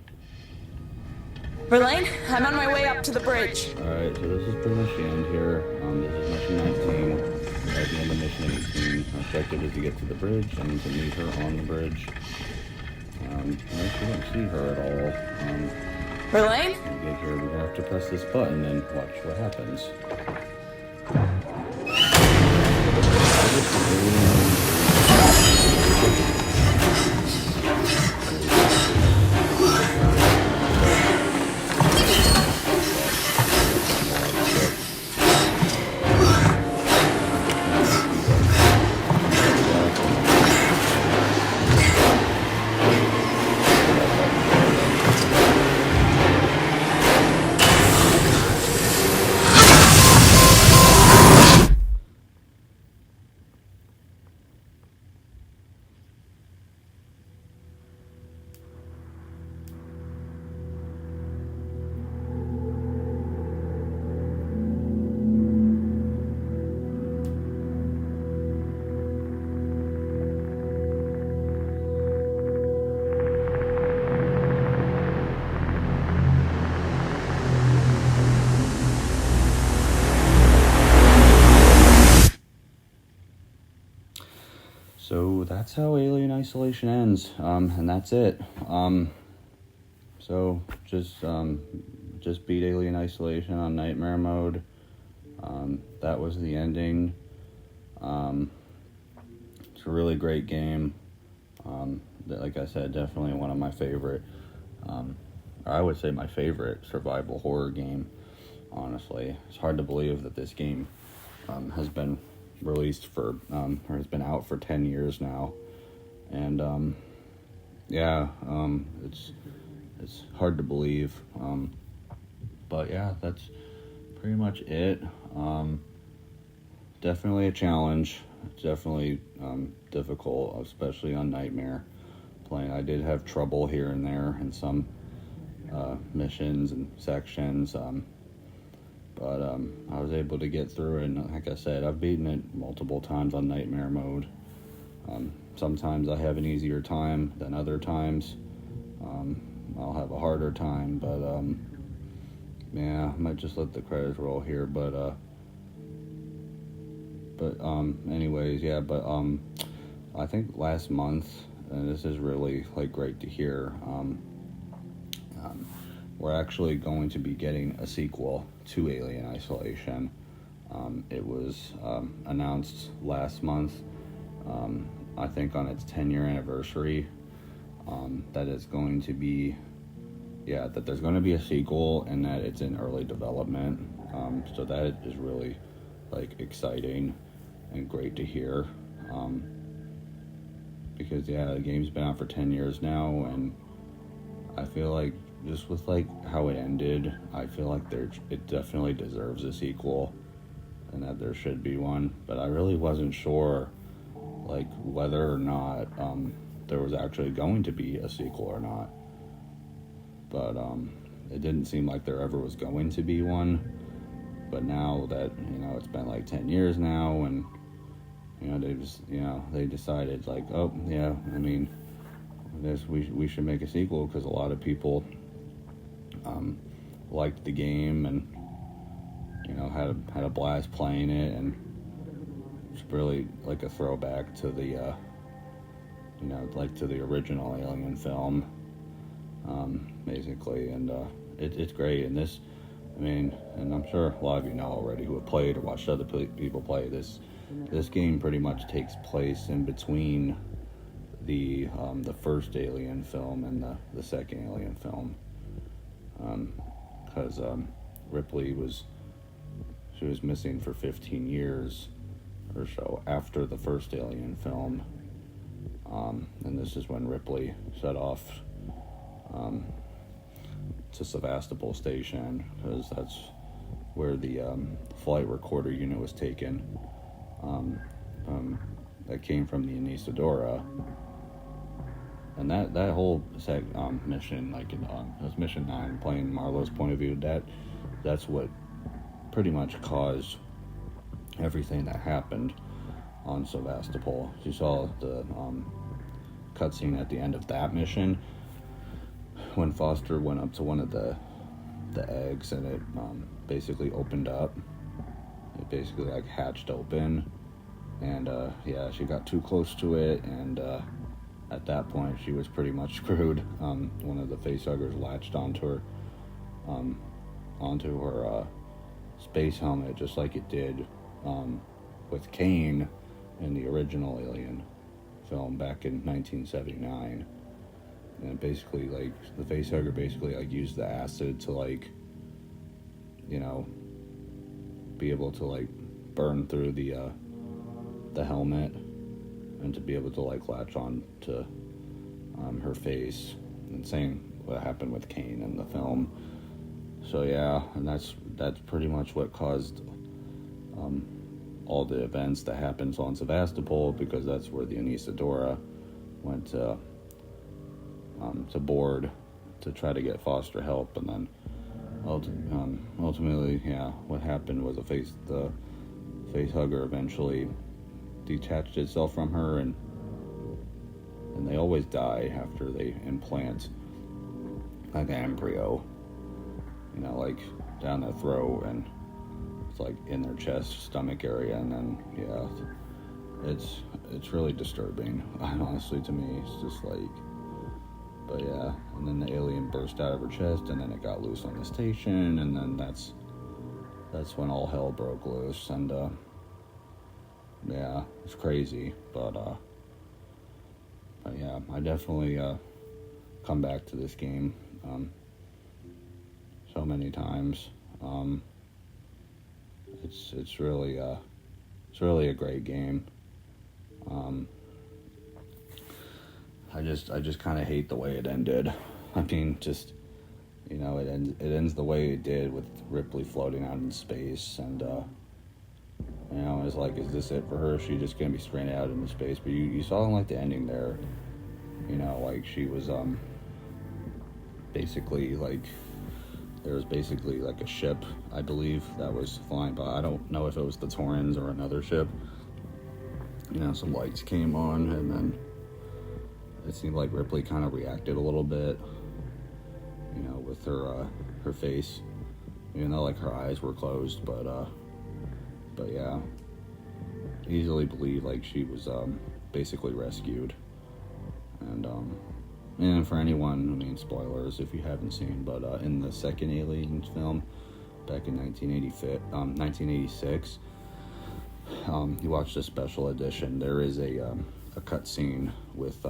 G: Verlaine, I'm on my way up to the bridge.
A: Alright, so this is pretty much the end here. This is mission 19. We're at the end of mission 18. Our objective is to get to the bridge and to meet her on the bridge. Notice we don't see her at all.
G: Verlaine?
A: When we get here, we have to press this button and watch what happens. that's how Alien Isolation ends, and that's it. So just beat Alien Isolation on Nightmare mode. That was the ending. It's a really great game. Like I said, definitely one of my favorite, I would say my favorite survival horror game, honestly. It's hard to believe that this game has been released or has been out for 10 years now. And it's hard to believe. But yeah, that's pretty much it. Definitely a challenge. It's definitely difficult, especially on Nightmare playing. I did have trouble here and there in some missions and sections, but I was able to get through it. And like I said, I've beaten it multiple times on Nightmare mode. Sometimes I have an easier time than other times. I'll have a harder time, but yeah, I might just let the credits roll here. But anyways, yeah. But I think last month, and this is really like great to hear. We're actually going to be getting a sequel to Alien Isolation. It was announced last month, I think on its 10-year anniversary, that it's going to be, that there's going to be a sequel and that it's in early development. So that is really like exciting and great to hear. Because the game's been out for 10 years now, and I feel like just with like how it ended, I feel like it definitely deserves a sequel and that there should be one. But I really wasn't sure like whether or not there was actually going to be a sequel or not. But it didn't seem like there ever was going to be one. But now that, it's been like 10 years now, and they decided like, oh yeah, I mean, we should make a sequel because a lot of people liked the game and had a blast playing it, and it's really like a throwback to the to the original Alien film, basically. And it's great. And this, and I'm sure a lot of you know already who have played or watched other people play this. This game pretty much takes place in between the first Alien film and the second Alien film, because Ripley was missing for 15 years or so after the first Alien film, and this is when Ripley set off to Sevastopol Station, because that's where the flight recorder unit was taken. That came from the Anesidora, and that whole mission, like it was Mission 9, playing Marlowe's point of view, that's what pretty much caused everything that happened on Sevastopol. You saw the cutscene at the end of that mission when Foster went up to one of the eggs, and it basically opened up. It basically like hatched open, and she got too close to it, and at that point she was pretty much screwed. One of the facehuggers latched onto her space helmet, just like it did with Kane in the original Alien film back in 1979. And basically, like, the facehugger basically like used the acid to like, be able to like burn through the helmet, and to be able to like latch on to her face, and same what happened with Kane in the film. So yeah, and that's pretty much what caused all the events that happens on Sevastopol, because that's where the Anesidora went to board to try to get Foster help. And then ultimately, what happened was the facehugger eventually detached itself from her, and they always die after they implant like an embryo, like down their throat, and it's like in their chest, stomach area, and then it's really disturbing. Honestly, to me, it's just like, but yeah. And then the alien burst out of her chest, and then it got loose on the station, and then that's when all hell broke loose. And yeah, it's crazy. But yeah, I definitely come back to this game so many times. It's really a great game. I just kind of hate the way it ended. I mean, just, you know, it ends the way it did with Ripley floating out in space, and you know, it's like, is this it for her? Is she just gonna be stranded out into space? But you saw like the ending there, you know, like she was basically like, there was basically like a ship, I believe, that was flying by. I don't know if it was the Torrens or another ship. You know, some lights came on, and then it seemed like Ripley kind of reacted a little bit, you know, with her face, even though like her eyes were closed. But yeah, easily believe like she was basically rescued. And for anyone, I mean, spoilers if you haven't seen, but in the second Aliens film back in 1986, you watch the special edition. There is a cut scene with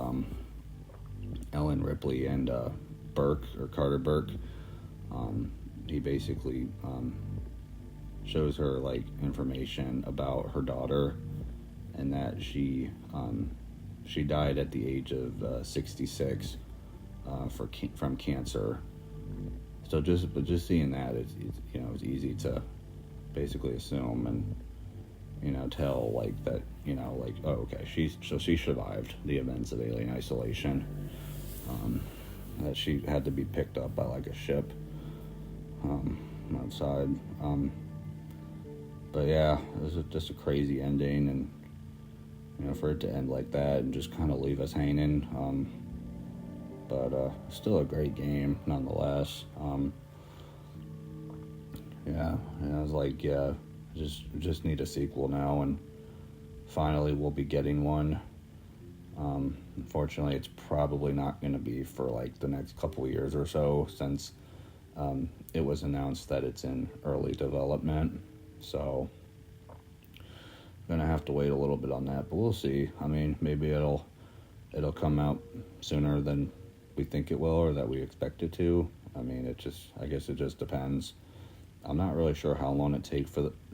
A: Ellen Ripley and Burke, or Carter Burke. He basically shows her like information about her daughter, and that she died at the age of 66 from cancer. So just seeing that, it's you know, it's easy to basically assume and, you know, tell like that, you know, like, oh, okay, she survived the events of alien isolation. That she had to be picked up by like a ship outside. But yeah, it was just a crazy ending, and, you know, for it to end like that and just kind of leave us hanging. But still a great game nonetheless. Yeah, and I was like, yeah, just need a sequel now, and finally we'll be getting one. Unfortunately, it's probably not going to be for like the next couple years or so, since it was announced that it's in early development. So I'm gonna have to wait a little bit on that, but we'll see. I mean, maybe it'll come out sooner than we think it will, or that we expect it to. I mean, I guess it just depends. I'm not really sure how long it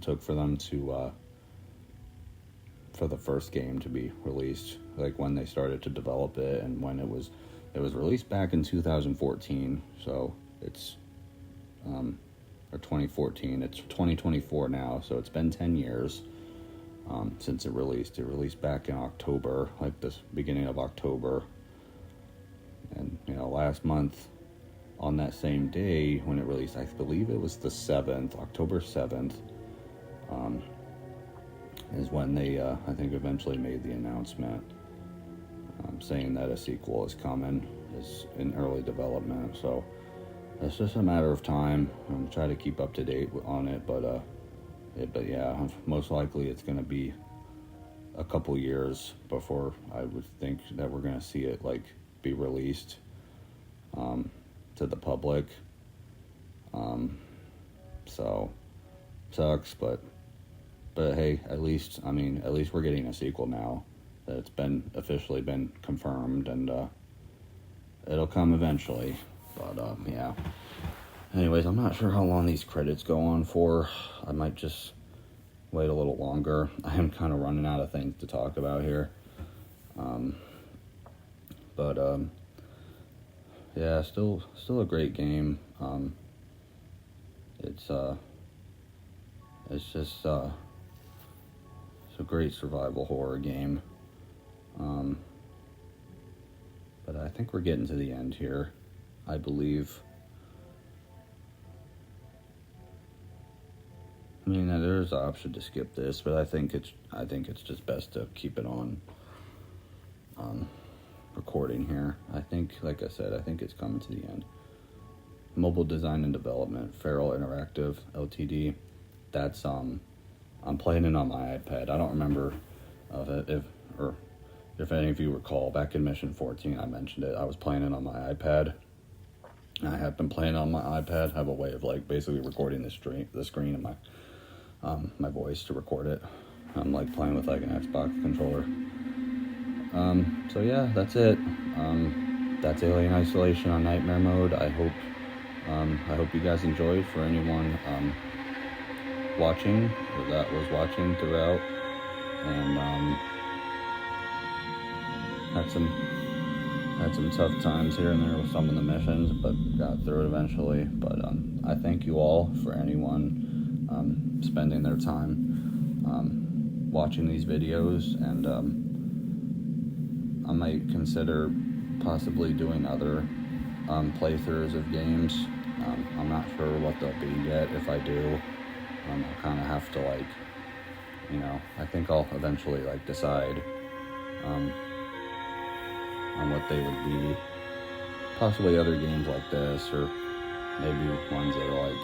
A: took for them to for the first game to be released, like when they started to develop it, and when it was released back in 2014. So it's or 2014. It's 2024 now, so it's been 10 years since it released. It released back in October, like this beginning of October. And, you know, last month, on that same day when it released, I believe it was the 7th, October 7th, is when they, I think, eventually made the announcement saying that a sequel is coming, is in early development. So it's just a matter of time. I'm try to keep up to date on it, but yeah, most likely it's going to be a couple years before I would think that we're going to see it like be released to the public. So sucks, but hey, at least we're getting a sequel now that it's been officially been confirmed, and it'll come eventually. But yeah. Anyways, I'm not sure how long these credits go on for. I might just wait a little longer. I am kind of running out of things to talk about here. Yeah, still a great game. It's just it's a great survival horror game. But I think we're getting to the end here, I believe. I mean, there's an option to skip this, but I think it's just best to keep it on recording here. I think, like I said, I think it's coming to the end. Mobile Design and Development, Feral Interactive Ltd. That's I'm playing it on my iPad. I don't remember of it. If any of you recall, back in Mission 14, I mentioned it. I was playing it on my iPad. I have been playing on my iPad. I have a way of like basically recording the screen and my voice to record it. I'm like playing with like an Xbox controller. So yeah, that's it. That's Alien Isolation on Nightmare Mode. I hope you guys enjoyed. For anyone watching or that was watching throughout, and had some tough times here and there with some of the missions, but got through it eventually. But I thank you all for anyone spending their time watching these videos, and I might consider possibly doing other playthroughs of games. I'm not sure what they'll be yet. If I do, I'll kind of have to like, I think I'll eventually like decide on what they would be. Possibly other games like this, or maybe ones that are like,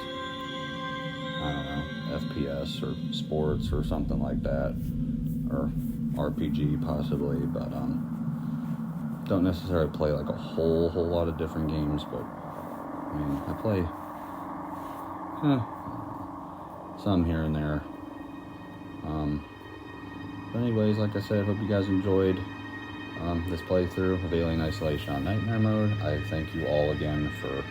A: I don't know, FPS or sports or something like that, or RPG possibly, but don't necessarily play like a whole lot of different games, but I mean, I play some here and there. But anyways, like I said, hope you guys enjoyed this playthrough of Alien Isolation on Nightmare Mode. I thank you all again for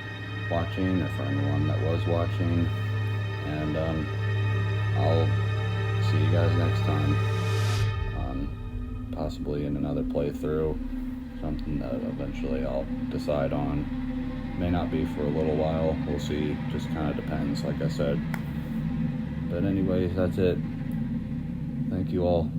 A: watching, or for anyone that was watching, and I'll see you guys next time, possibly in another playthrough, something that eventually I'll decide on. May not be for a little while, we'll see, just kind of depends, like I said. But anyways, that's it. Thank you all.